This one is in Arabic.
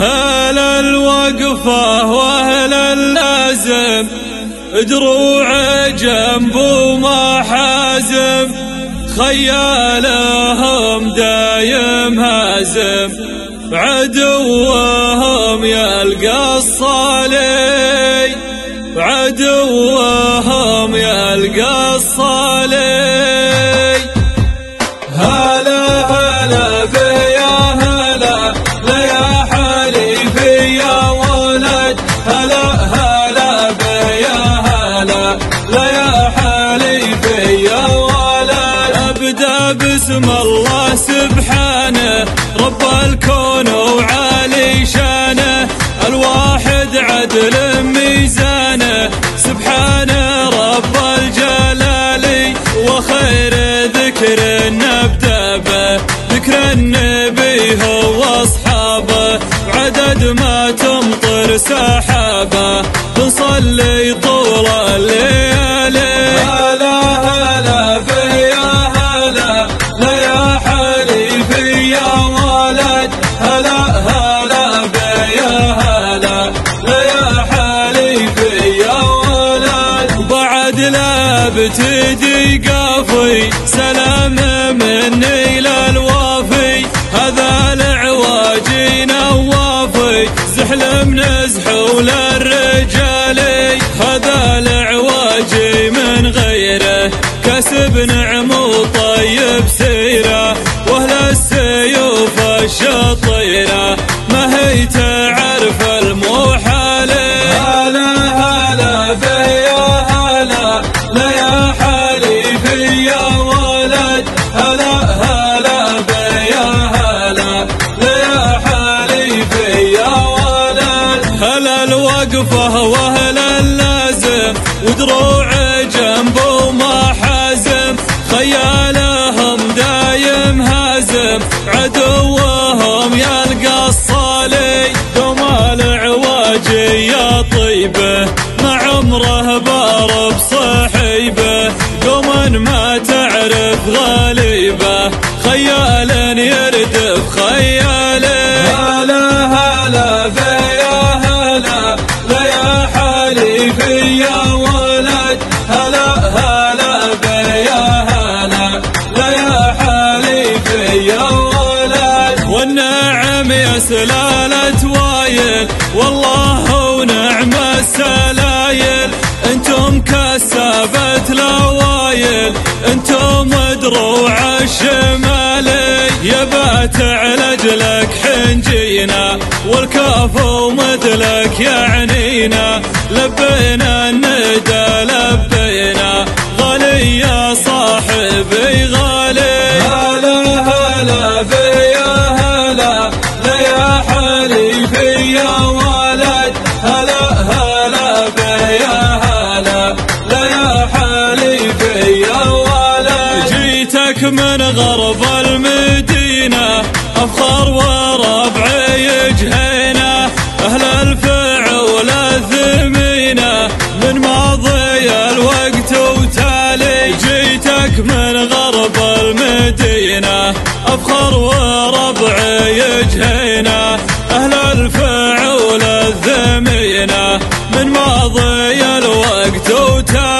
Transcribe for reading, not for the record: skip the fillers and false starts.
هل الوقفة واهل اللازم دروع جنب ومحازم خيالهم دايم هازم عدوهم يلقى الصالي عدوهم يلقى الصالي. هلا هلا بيا هلا ليا حليفي يا ولد هلا هلا بيا هلا ليا حليفي يا ولد. أبدأ باسم الله سبحانه رب الكون وعلي شانه الواحد عدل ميزانه سبحانه رب الجلال. وخير ذكر نبدأ به ذكر النبي هو أصحابه عدد ما تمطر سحابه بنصلي طول الليالي. هلا هلا بيا هلا ليا حليفي يا ولد هلا هلا بيا هلا ليا حليفي يا ولد. بعد لا بتجي قافي سلام مني للوافي هذا العواجي نوافي زحلم نزحو للرجال هذا العواجي من غيره كسب نعم وطيب سيره واهل السيوف الشطيره ما هي تعرف المحال. هلا هلا بيا هلا ليا حليفي يا ولد هلا هلا بيا هلا ليا حليفي يا ولد. هلا الوقفة واهل اللازم ودروع جنب ومحازم خيالهم دايم هازم عدوهم يلقى الصالي. دوم العواجي يا طيبه مع عمره بارب صحيبه قوما ما تعرف غالبه خيال يردف خياله. هلا هلا بيا هلا ليا حليفي يا ولد هلا هلا بيا هلا ليا حليفي يا ولد. والنعم يا سلالة وايل والله ونعم السلايل انتم كسابة الأوايل انتم دروع الشمالي يا بات على جلك حنجينا والكاف ومثلك يعنينا لبينا الندى لبينا غالي يا صاحبي غالي. هلا هلا بيا هلا ليا حليفي يا ولد هلا هلا بيا هلا ليا حليفي يا ولد. جيتك من غرب المدينة أفخر وربعي يجهينا أهل الفعول الثمينة من ماضي الوقت وتالي. جيتك من غرب المدينة أفخر وربعي يجهينا أهل الفعول الثمينة من ماضي الوقت وتالي.